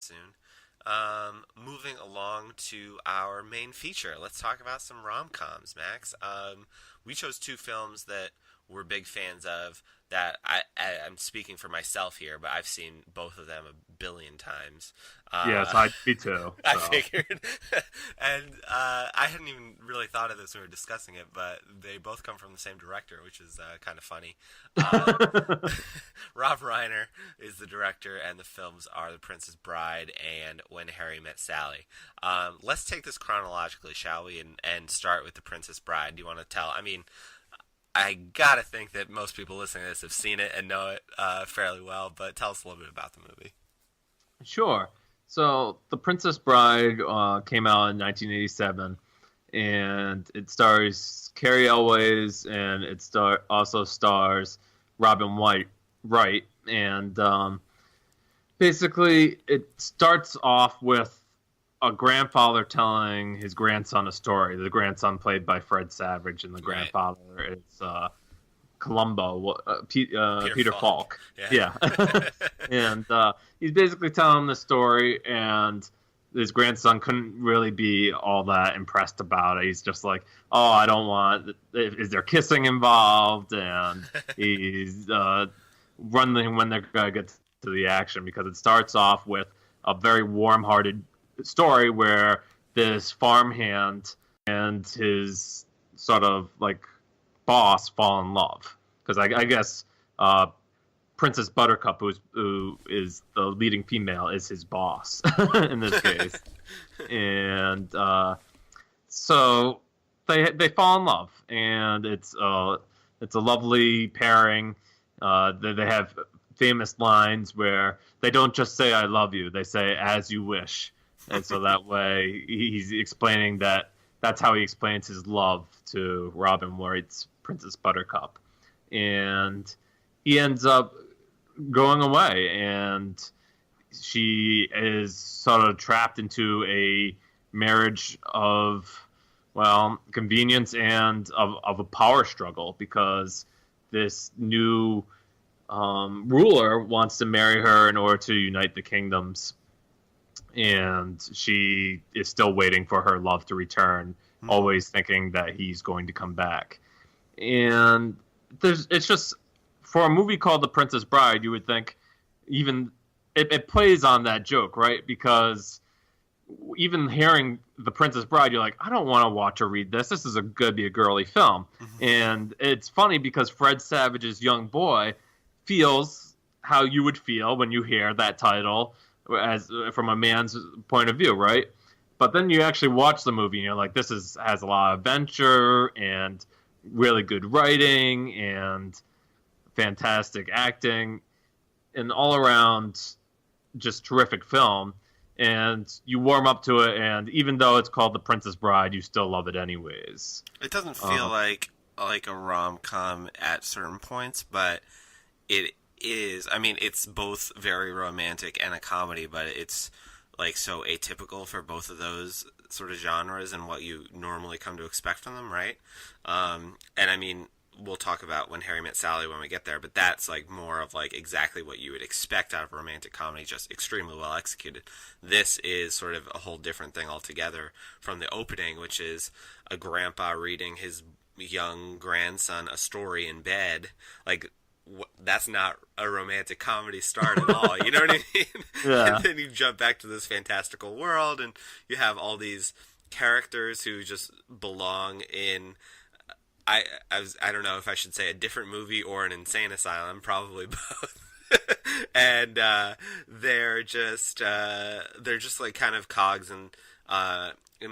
soon. Moving along to our main feature, let's talk about some rom-coms, Max. We chose two films that we're big fans of. That I'm speaking for myself here, but I've seen both of them a billion times. Yes, Uh, me too. I So figured, and I hadn't even really thought of this when we were discussing it, but they both come from the same director, which is kind of funny. Uh, Rob Reiner is the director, and the films are The Princess Bride and When Harry Met Sally. Let's take this chronologically, shall we? And start with The Princess Bride. Do you want to tell? I mean, I gotta think that most people listening to this have seen it and know it fairly well, but tell us a little bit about the movie. sure. So The Princess Bride came out in 1987, and it stars Carrie Elways, and also stars Robin White, right? And basically, it starts off with a grandfather telling his grandson a story. The grandson played by Fred Savage, and the Right. grandfather is Columbo, Peter Peter Falk. Falk. Yeah. Yeah. And he's basically telling him the story, and his grandson couldn't really be all that impressed about it. He's just like, "Oh, I don't want. Is there kissing involved?" And he's running when they're gonna get to the action, because it starts off with a very warm-hearted story where this farmhand and his sort of like boss fall in love, because I guess Princess Buttercup, who is the leading female, is his boss in this case, and so they fall in love, and it's a lovely pairing. They have famous lines where they don't just say "I love you"; they say "as you wish," and so that way he's explaining that that's how he explains his love to Robin Wright's Princess Buttercup, and he ends up going away, and she is sort of trapped into a marriage of, well, convenience and of a power struggle, because this new ruler wants to marry her in order to unite the kingdoms, and she is still waiting for her love to return, Hmm. always thinking that he's going to come back. And it's just, for a movie called The Princess Bride, you would think even it plays on that joke, right? Because even hearing The Princess Bride, you're like, I don't want to watch or read this. This is gonna be a girly film, and it's funny because Fred Savage's young boy feels how you would feel when you hear that title, as from a man's point of view, right? But then you actually watch the movie and you're like, this is has a lot of adventure and really good writing and fantastic acting and all around just terrific film. And you warm up to it, and even though it's called The Princess Bride, you still love it anyways. It doesn't feel Uh, like a rom com at certain points, but it is. I mean, it's both very romantic and a comedy, but it's like so atypical for both of those sort of genres and what you normally come to expect from them, right? And I mean, we'll talk about When Harry Met Sally when we get there, but that's like more of like exactly what you would expect out of a romantic comedy, just extremely well executed. This is sort of a whole different thing altogether from the opening, which is a grandpa reading his young grandson a story in bed. Like, that's not a romantic comedy start at all. You know what I mean? And yeah, then you jump back to this fantastical world, and you have all these characters who just belong in. I don't know if I should say a different movie or an insane asylum. Probably both. And they're just like kind of cogs in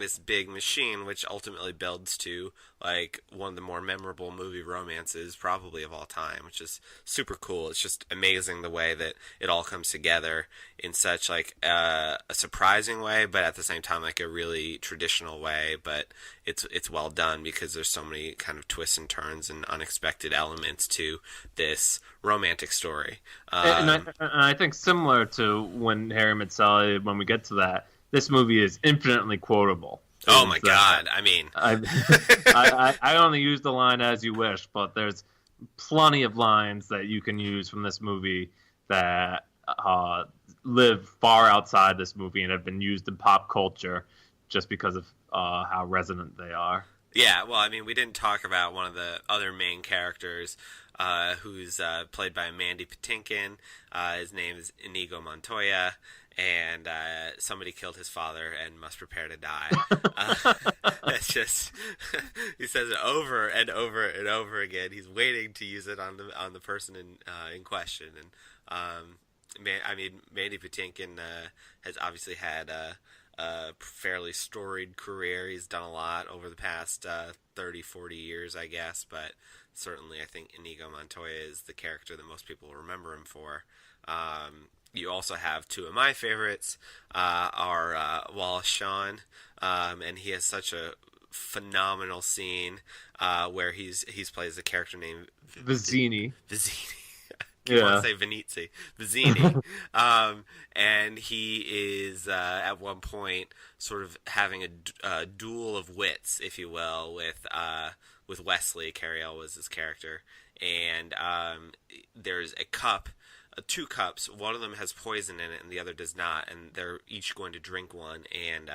this big machine, which ultimately builds to like one of the more memorable movie romances probably of all time, which is super cool. It's just amazing the way that it all comes together in such like a surprising way, but at the same time like a really traditional way. But it's well done because there's so many kind of twists and turns and unexpected elements to this romantic story. and I think similar to When Harry Met Sally, when we get to that, this movie is infinitely quotable. Oh my Is god! I mean, I, I only use the line "as you wish," but there's plenty of lines that you can use from this movie that live far outside this movie and have been used in pop culture just because of how resonant they are. Yeah, well, I mean, we didn't talk about one of the other main characters, who's played by Mandy Patinkin. His name is Inigo Montoya, and somebody killed his father and must prepare to die. It's just he says it over and over and over again. He's waiting to use it on the person in question, and I mean, Mandy Patinkin has obviously had a fairly storied career. He's done a lot over the past 30, 40 years, I guess, but certainly I think Inigo Montoya is the character that most people remember him for. You also have two of my favorites, are Wallace Shawn, and he has such a phenomenal scene where he's plays a character named Vizzini. Vizzini. I Yeah. want to say Venezia, Vizzini, and he is at one point sort of having a duel of wits, if you will, with Wesley. Cary Elwes' his character, and there's a cup, two cups. One of them has poison in it, and the other does not, and they're each going to drink one, and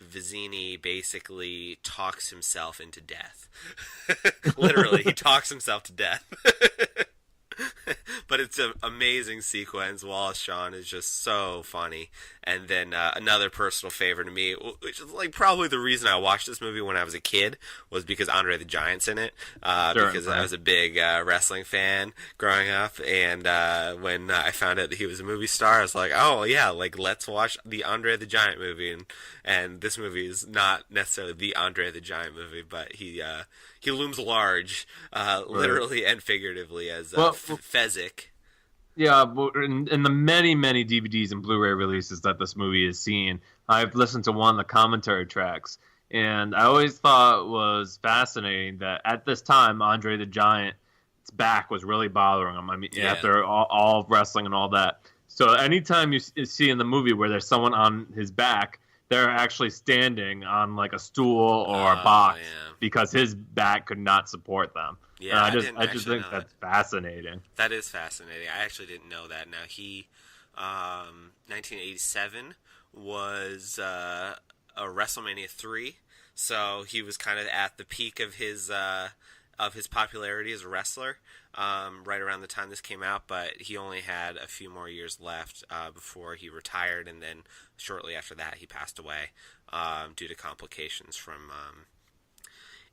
Vizzini basically talks himself into death. Literally, he talks himself to death. But it's an amazing sequence. Wallace Shawn is just so funny. And then another personal favorite to me, which is like probably the reason I watched this movie when I was a kid, was because Andre the Giant's in it. Because I was a big wrestling fan growing up, and when I found out that he was a movie star, I was like, oh yeah, like let's watch the Andre the Giant movie. And this movie is not necessarily the Andre the Giant movie, but he looms large, literally and figuratively, as Fezzik. Yeah, in the many, many DVDs and Blu-ray releases that this movie has seen, I've listened to one of the commentary tracks, and I always thought it was fascinating that at this time, Andre the Giant's back was really bothering him. I mean, after all of wrestling and all that. So anytime you see in the movie where there's someone on his back, they're actually standing on like a stool or a box because his back could not support them. Yeah, I just think that's fascinating. That is fascinating. I actually didn't know that. Now he, 1987 was a WrestleMania 3, so he was kind of at the peak of his popularity as a wrestler, right around the time this came out. But he only had a few more years left before he retired, and then shortly after that he passed away due to complications from.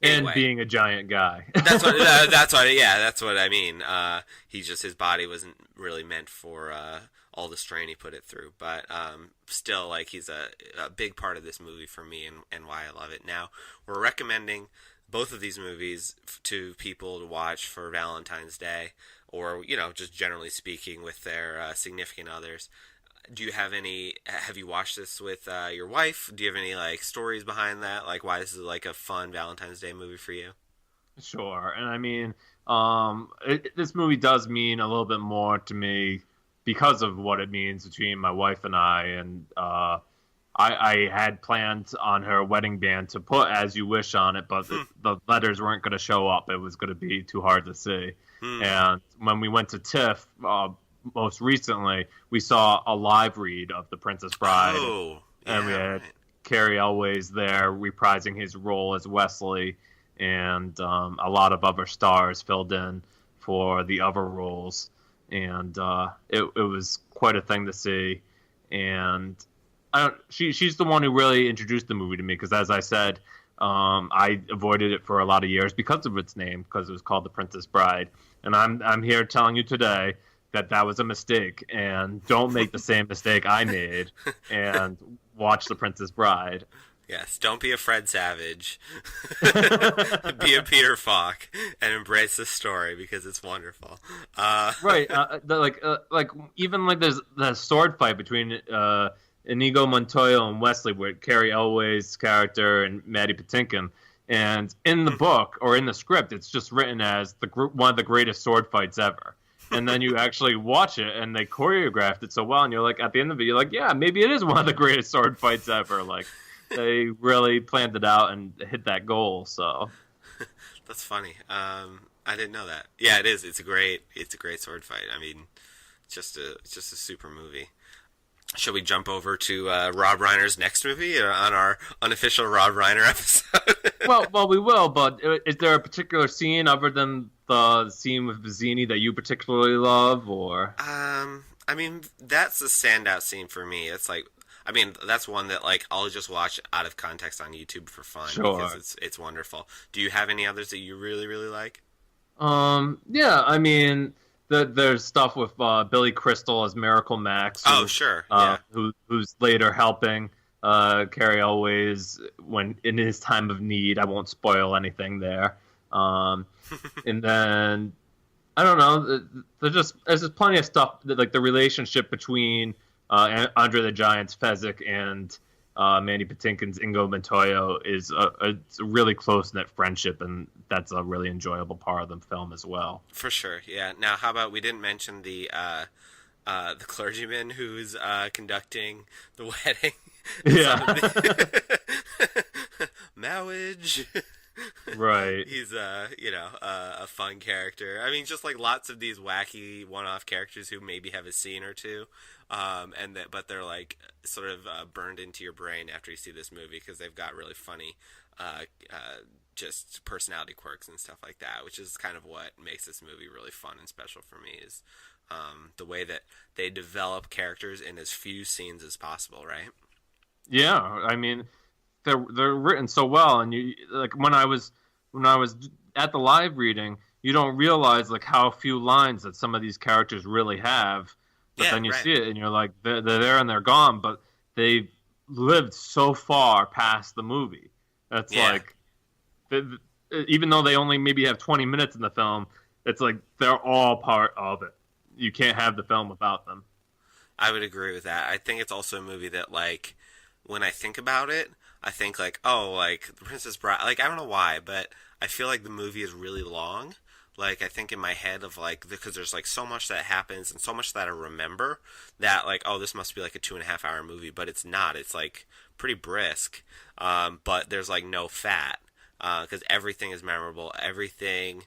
Anyway, and being a giant guy. that's what I mean. His body wasn't really meant for all the strain he put it through. But still, like, he's a big part of this movie for me, and why I love it. Now, we're recommending both of these movies to people to watch for Valentine's Day, or, you know, just generally speaking with their significant others. Do you have you watched this with your wife? Do you have any, like, stories behind that? Like, why this is, like, a fun Valentine's Day movie for you? Sure. And I mean, this movie does mean a little bit more to me because of what it means between my wife and I. And I had planned on her wedding band to put As You Wish on it, but the letters weren't going to show up. It was going to be too hard to see. And when we went to TIFF, most recently, we saw a live read of The Princess Bride. Oh, yeah, and we had Cary Elwes there reprising his role as Wesley, and a lot of other stars filled in for the other roles. And it was quite a thing to see. And she's the one who really introduced the movie to me, because as I said, I avoided it for a lot of years because of its name, because it was called The Princess Bride. And I'm here telling you today that was a mistake, and don't make the same mistake I made and watch The Princess Bride. Yes, don't be a Fred Savage. Be a Peter Falk and embrace the story, because it's wonderful. Right, even like there's the sword fight between Inigo Montoya and Wesley, with Cary Elwes' character and Maddie Patinkin. And in the book or in the script, it's just written as one of the greatest sword fights ever. And then you actually watch it, and they choreographed it so well, and you're like, at the end of it, you're like, yeah, maybe it is one of the greatest sword fights ever. Like, they really planned it out and hit that goal. So that's funny. I didn't know that. Yeah, it is. It's a great sword fight. I mean, it's just a super movie. Should we jump over to Rob Reiner's next movie on our unofficial Rob Reiner episode? Well, we will. But is there a particular scene other than the scene with Vizzini that you particularly love, or? I mean, that's the standout scene for me. It's like, I mean, that's one that like I'll just watch out of context on YouTube for fun Sure. because it's wonderful. Do you have any others that you really really like? Yeah. I mean, there's stuff with Billy Crystal as Miracle Max. Oh, sure. Yeah. Who's later helping Carrie Elways when in his time of need. I won't spoil anything there. And then I don't know. There's just plenty of stuff that, like the relationship between Andre the Giant's Fezzik and Mandy Patinkin's Inigo Montoya is it's a really close knit friendship, and that's a really enjoyable part of the film as well. For sure. Yeah. Now, how about we didn't mention the clergyman who's conducting the wedding? Yeah, Marriage. right. He's a fun character. I mean, just like lots of these wacky one-off characters who maybe have a scene or two, but they're like sort of burned into your brain after you see this movie because they've got really funny, just personality quirks and stuff like that, which is kind of what makes this movie really fun and special for me. Is the way that they develop characters in as few scenes as possible, right? Yeah, I mean, they're written so well, and you like when I was at the live reading, you don't realize like how few lines that some of these characters really have, but Yeah, then you right. see it and you're like they're there and they're gone, but they lived so far past the movie. That's Yeah. like even though they only maybe have 20 minutes in the film, it's like they're all part of it. You can't have the film without them. I would agree with that. I think it's also a movie that, like, when I think about it, I think like, oh, like The Princess Bride. Like, I don't know why, but I feel like the movie is really long. Like, I think in my head of like because there's like so much that happens and so much that I remember that like, oh, this must be like a 2.5 hour movie, but it's not. It's like pretty brisk, but there's like no fat because everything is memorable. Everything.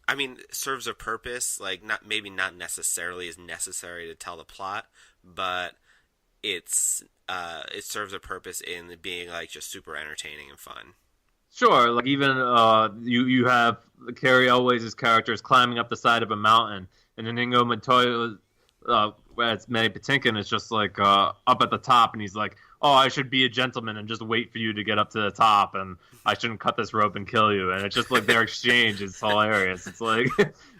I mean, serves a purpose. Like, not maybe not necessarily is necessary to tell the plot, but it serves a purpose in being like just super entertaining and fun. Sure, like even you have Carrie Elways' characters climbing up the side of a mountain, and then Inigo Montoya, as Manny Patinkin, is just like up at the top, and he's like, "Oh, I should be a gentleman and just wait for you to get up to the top, and I shouldn't cut this rope and kill you." And it's just like their exchange is hilarious. It's like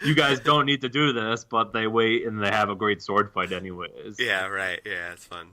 you guys don't need to do this, but they wait and they have a great sword fight anyways. Yeah, right. Yeah, it's fun.